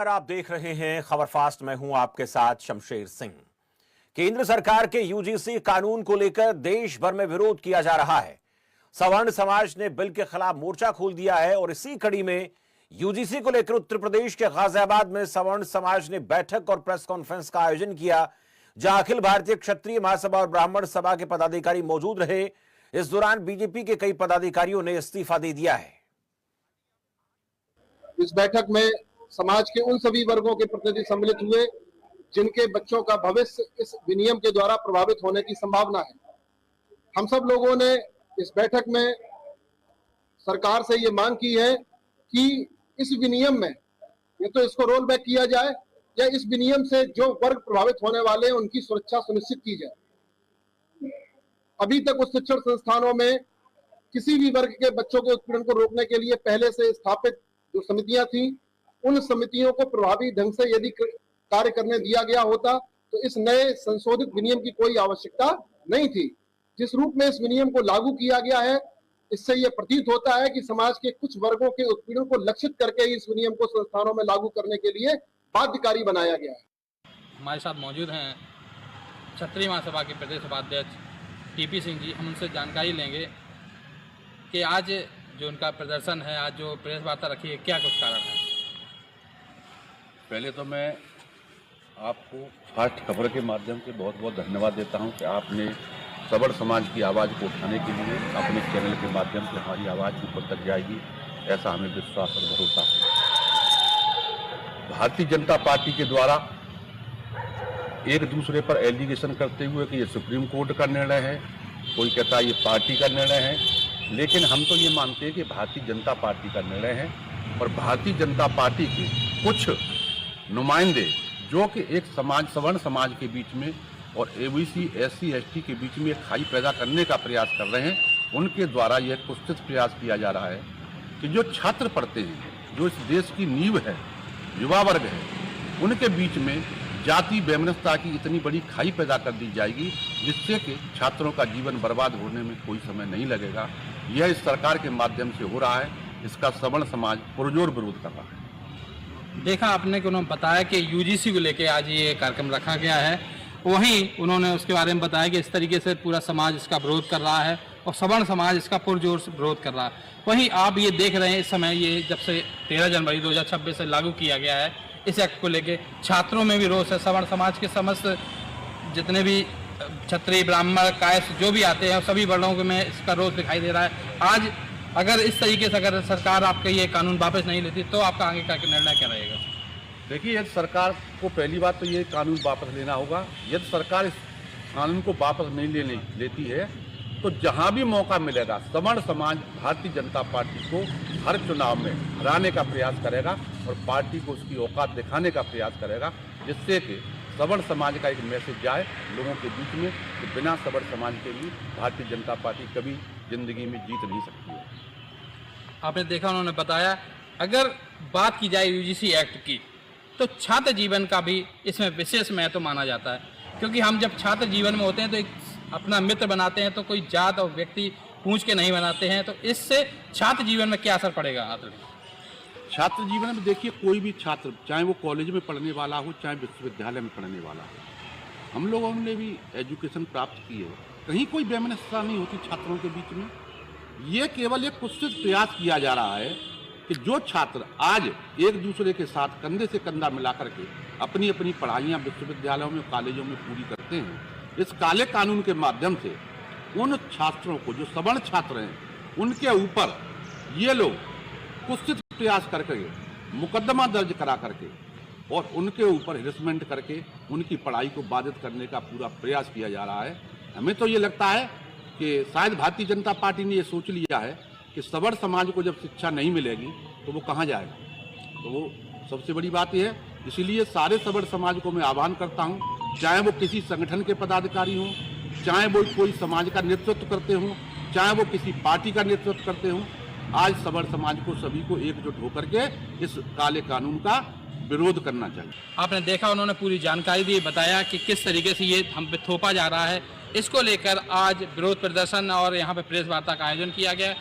आप देख रहे हैं खबर फास्ट। मैं हूं आपके साथ शमशेर सिंह। केंद्र सरकार के यूजीसी कानून को लेकर देश भर में विरोध किया जा रहा है। सवर्ण समाज ने बिल के खिलाफ मोर्चा खोल दिया है और इसी कड़ी में यूजीसी को लेकर उत्तर प्रदेश के गाजियाबाद में सवर्ण समाज ने बैठक और प्रेस कॉन्फ्रेंस का आयोजन किया, जहां अखिल भारतीय क्षत्रिय महासभा और ब्राह्मण सभा के पदाधिकारी मौजूद रहे। इस दौरान बीजेपी के कई पदाधिकारियों ने इस्तीफा दे दिया है। इस बैठक में समाज के उन सभी वर्गों के प्रतिनिधि सम्मिलित हुए जिनके बच्चों का भविष्य इस विनियम के द्वारा प्रभावित होने की संभावना है। हम सब लोगों ने इस बैठक में सरकार से ये मांग की है कि इस विनियम में ये तो इसको रोल बैक किया जाए या इस विनियम से जो वर्ग प्रभावित होने वाले हैं उनकी सुरक्षा सुनिश्चित की जाए। अभी तक उच्च शिक्षण संस्थानों में किसी भी वर्ग के बच्चों के उत्पीड़न को रोकने के लिए पहले से स्थापित जो समितियां थी, उन समितियों को प्रभावी ढंग से यदि कार्य करने दिया गया होता तो इस नए संशोधित विनियम की कोई आवश्यकता नहीं थी। जिस रूप में इस विनियम को लागू किया गया है, इससे यह प्रतीत होता है कि समाज के कुछ वर्गों के उत्पीड़न को लक्षित करके इस विनियम को संस्थानों में लागू करने के लिए बाध्यकारी बनाया गया है। हमारे साथ मौजूद हैं क्षत्रिय महासभा के प्रदेश उपाध्यक्ष टीपी सिंह जी। हम उनसे जानकारी लेंगे कि आज जो उनका प्रदर्शन है, आज जो प्रेस वार्ता रखी है, क्या कुछ कारण है। पहले तो मैं आपको फास्ट खबर के माध्यम से बहुत बहुत धन्यवाद देता हूं कि आपने सवर्ण समाज की आवाज़ को उठाने के लिए अपने चैनल के माध्यम से हमारी आवाज़ ऊपर तक जाएगी, ऐसा हमें विश्वास और भरोसा है। भारतीय जनता पार्टी के द्वारा एक दूसरे पर एलिगेशन करते हुए कि ये सुप्रीम कोर्ट का निर्णय है, कोई कहता है ये पार्टी का निर्णय है, लेकिन हम तो ये मानते हैं कि भारतीय जनता पार्टी का निर्णय है और भारतीय जनता पार्टी के कुछ नुमाइंदे जो कि एक समाज सवर्ण समाज के बीच में और एबीसी एससी एसटी के बीच में एक खाई पैदा करने का प्रयास कर रहे हैं, उनके द्वारा यह कुत्सित प्रयास किया जा रहा है कि जो छात्र पढ़ते हैं, जो इस देश की नींव है, युवा वर्ग है, उनके बीच में जाति वैमनस्यता की इतनी बड़ी खाई पैदा कर दी जाएगी जिससे कि छात्रों का जीवन बर्बाद होने में कोई समय नहीं लगेगा। यह इस सरकार के माध्यम से हो रहा है, इसका सवर्ण समाज पुरजोर विरोध कर रहा है। देखा आपने कि उन्होंने बताया कि यूजीसी को लेकर आज ये कार्यक्रम रखा गया है, वहीं उन्होंने उसके बारे में बताया कि इस तरीके से पूरा समाज इसका विरोध कर रहा है और सवर्ण समाज इसका पुरजोर से विरोध कर रहा है। वहीं आप ये देख रहे हैं इस समय ये जब से 13 जनवरी 2026 से लागू किया गया है, इस एक्ट को लेके छात्रों में भी रोष है। सवर्ण समाज के समस्त जितने भी क्षत्रिय ब्राह्मण कायस्थ जो भी आते हैं सभी वर्णों में इसका रोष दिखाई दे रहा है। आज अगर इस तरीके से अगर सरकार आपका ये कानून वापस नहीं लेती तो आपका आगे का निर्णय क्या रहेगा। देखिए, यदि सरकार को पहली बात तो ये कानून वापस लेना होगा। यदि सरकार इस कानून को वापस नहीं लेती है तो जहां भी मौका मिलेगा सवर्ण समाज भारतीय जनता पार्टी को हर चुनाव में हराने का प्रयास करेगा और पार्टी को उसकी औकात दिखाने का प्रयास करेगा, जिससे कि सवर्ण समाज का एक मैसेज जाए लोगों के बीच में कि बिना सवर्ण समाज के भी भारतीय जनता पार्टी कभी जिंदगी में जीत नहीं सकती है। आपने देखा, उन्होंने बताया अगर बात की जाए यूजीसी एक्ट की तो छात्र जीवन का भी इसमें विशेष महत्व माना जाता है, क्योंकि हम जब छात्र जीवन में होते हैं तो एक अपना मित्र बनाते हैं, तो कोई जात और व्यक्ति पूछ के नहीं बनाते हैं। तो इससे छात्र जीवन में क्या असर पड़ेगा। छात्र जीवन में देखिए, कोई भी छात्र चाहे वो कॉलेज में पढ़ने वाला हो चाहे विश्वविद्यालय में पढ़ने वाला हो, हम लोगों ने भी एजुकेशन प्राप्त की है, कहीं कोई वैमनस्यता नहीं होती छात्रों के बीच में। ये केवल एक कुत्सित प्रयास किया जा रहा है कि जो छात्र आज एक दूसरे के साथ कंधे से कंधा मिलाकर के अपनी अपनी पढ़ाइयाँ विश्वविद्यालयों में कॉलेजों में पूरी करते हैं, इस काले कानून के माध्यम से उन छात्रों को जो सवर्ण छात्र हैं उनके ऊपर ये लोग कुत्सित प्रयास करके मुकदमा दर्ज करा करके और उनके ऊपर हिरासमेंट करके उनकी पढ़ाई को बाधित करने का पूरा प्रयास किया जा रहा है। हमें तो ये लगता है कि शायद भारतीय जनता पार्टी ने ये सोच लिया है कि सवर्ण समाज को जब शिक्षा नहीं मिलेगी तो वो कहाँ जाएगा। तो वो सबसे बड़ी बात यह है। इसीलिए सारे सवर्ण समाज को मैं आह्वान करता हूँ, चाहे वो किसी संगठन के पदाधिकारी हों, चाहे वो कोई समाज का नेतृत्व करते हों, चाहे वो किसी पार्टी का नेतृत्व करते हों, आज सवर्ण समाज को सभी को एकजुट होकर के इस काले कानून का विरोध करना चाहिए। आपने देखा, उन्होंने पूरी जानकारी दी, बताया कि किस तरीके से ये हम पे थोपा जा रहा है। इसको लेकर आज विरोध प्रदर्शन और यहाँ पे प्रेस वार्ता का आयोजन किया गया।